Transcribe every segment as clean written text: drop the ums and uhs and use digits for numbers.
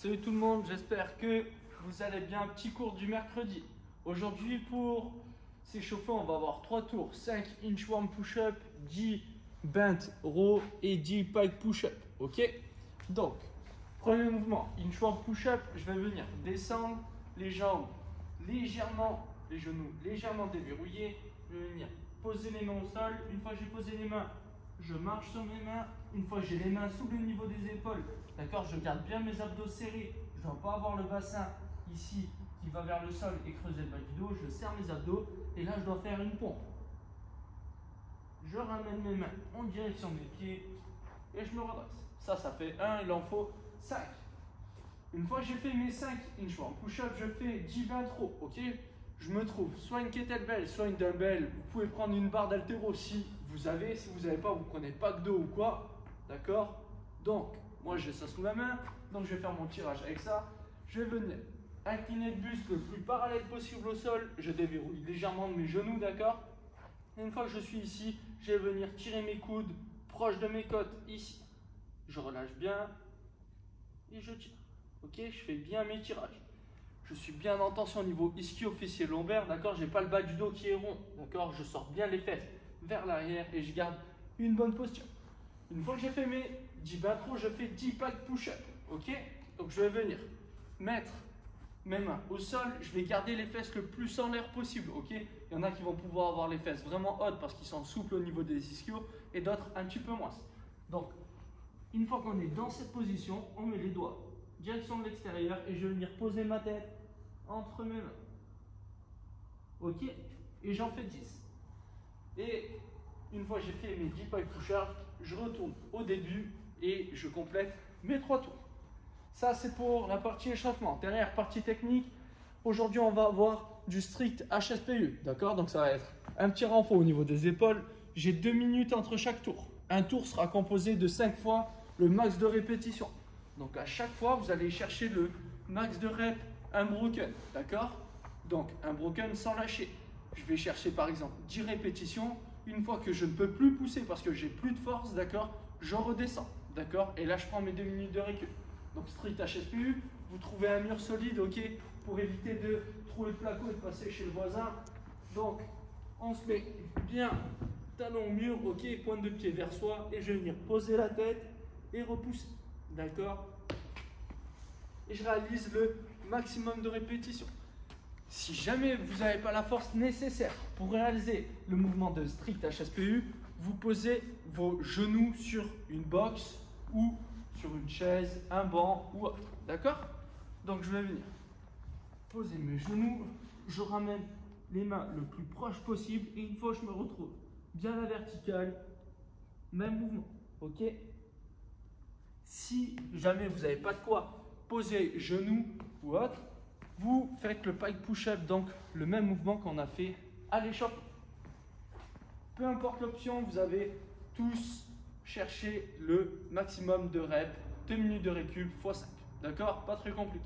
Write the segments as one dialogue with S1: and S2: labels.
S1: Salut tout le monde, j'espère que vous allez bien. Petit cours du mercredi. Aujourd'hui, pour s'échauffer, on va avoir 3 tours, 5 inchworm push-up, 10 bent row et 10 pike push-up. Ok? Donc, premier mouvement, inchworm push-up, je vais venir descendre les jambes légèrement, les genoux légèrement déverrouillés. Je vais venir poser les mains au sol. Une fois que j'ai posé les mains, je marche sur mes mains. Une fois que j'ai les mains sous le niveau des épaules, d'accord, je garde bien mes abdos serrés. Je ne dois pas avoir le bassin ici qui va vers le sol et creuser le bas du dos. Je serre mes abdos et là, je dois faire une pompe. Je ramène mes mains en direction de mes pieds et je me redresse. Ça fait 1, il en faut 5. Une fois que j'ai fait mes 5 inchworm push-up, je fais 10 bent row, ok? Je me trouve soit une kettlebell, soit une dumbbell. Vous pouvez prendre une barre d'haltéro si vous avez. Si vous n'avez pas, vous prenez pas de dos ou quoi. D'accord? Donc, moi j'ai ça sous la main. Donc, je vais faire mon tirage avec ça. Je vais venir incliner le buste le plus parallèle possible au sol. Je déverrouille légèrement de mes genoux, d'accord? Et une fois que je suis ici, je vais venir tirer mes coudes proches de mes côtes ici. Je relâche bien et je tire. Ok? Je fais bien mes tirages. Je suis bien en tension au niveau ischio-fessier lombaire, d'accord? J'ai pas le bas du dos qui est rond, d'accord? Je sors bien les fesses vers l'arrière et je garde une bonne posture. Une fois que j'ai fait mes 10 bent row, je fais 10 pike push-up, ok? Donc je vais venir mettre mes mains au sol, je vais garder les fesses le plus en l'air possible, ok? Il y en a qui vont pouvoir avoir les fesses vraiment hautes parce qu'ils sont souples au niveau des ischios et d'autres un petit peu moins. Donc, une fois qu'on est dans cette position, on met les doigts direction de l'extérieur et je vais venir poser ma tête entre mes mains. Ok? Et j'en fais 10. Et une fois que j'ai fait mes 10 pike push-ups, je retourne au début et je complète mes 3 tours. Ça, c'est pour la partie échauffement. Derrière, partie technique, aujourd'hui, on va avoir du strict HSPU. D'accord? Donc, ça va être un petit renfort au niveau des épaules. J'ai 2 minutes entre chaque tour. Un tour sera composé de 5 fois le max de répétitions. Donc, à chaque fois, vous allez chercher le max de reps unbroken. D'accord? Donc, unbroken sans lâcher. Je vais chercher, par exemple, 10 répétitions. Une fois que je ne peux plus pousser parce que j'ai plus de force, d'accord, je redescends, d'accord, et là je prends mes 2 minutes de récup. Donc strict HSPU, vous trouvez un mur solide, ok, pour éviter de trouver le placo et de passer chez le voisin. Donc on se met bien talon au mur, ok, pointe de pied vers soi, et je vais venir poser la tête et repousser, d'accord, et je réalise le maximum de répétitions. Si jamais vous n'avez pas la force nécessaire pour réaliser le mouvement de strict HSPU, vous posez vos genoux sur une box ou sur une chaise, un banc ou autre. D'accord? Donc je vais venir poser mes genoux, je ramène les mains le plus proche possible et une fois que je me retrouve bien à la verticale, même mouvement. Ok? Si jamais vous n'avez pas de quoi poser genoux ou autre, vous faites le pike push-up, donc le même mouvement qu'on a fait à l'échauffement. Peu importe l'option, vous avez tous cherché le maximum de reps, 2 minutes de récup x 5. D'accord? Pas très compliqué.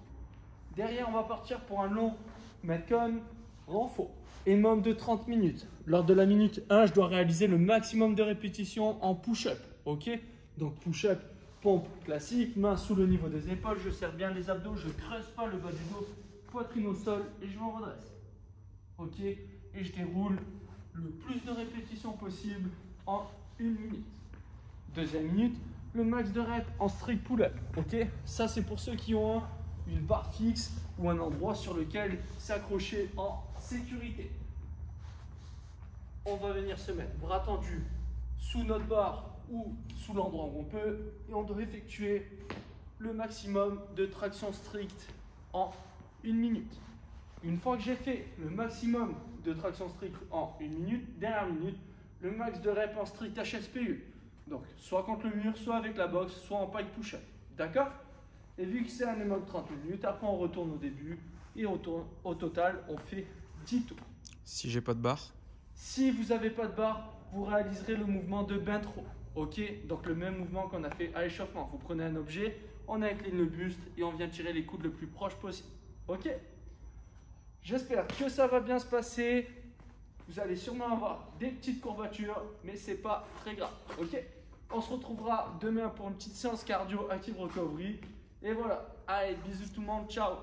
S1: Derrière, on va partir pour un long metcon renfort. Minimum de 30 minutes. Lors de la minute 1, je dois réaliser le maximum de répétitions en push-up. Ok? Donc push-up, pompe classique, main sous le niveau des épaules, je serre bien les abdos, je ne creuse pas le bas du dos. Poitrine au sol et je me redresse. Ok? Et je déroule le plus de répétitions possible en 1 minute. Deuxième minute, le max de reps en strict pull-up. Ok? Ça, c'est pour ceux qui ont une barre fixe ou un endroit sur lequel s'accrocher en sécurité. On va venir se mettre bras tendus sous notre barre ou sous l'endroit où on peut et on doit effectuer le maximum de traction stricte en 1 minute. Une fois que j'ai fait le maximum de traction stricte en 1 minute, dernière minute, le max de reps en strict HSPU. Donc, soit contre le mur, soit avec la boxe, soit en pike push-up. D'accord? Et vu que c'est un minimum de 30 minutes, après on retourne au début et au total, on fait 10 tours.
S2: Si j'ai pas de barre?
S1: Si vous n'avez pas de barre, vous réaliserez le mouvement de bent row. Ok? Donc, le même mouvement qu'on a fait à l'échauffement. Vous prenez un objet, on incline le buste et on vient tirer les coudes le plus proche possible. Ok? J'espère que ça va bien se passer. Vous allez sûrement avoir des petites courbatures, mais c'est pas très grave. Ok? On se retrouvera demain pour une petite séance cardio active recovery. Et voilà. Allez, bisous tout le monde. Ciao.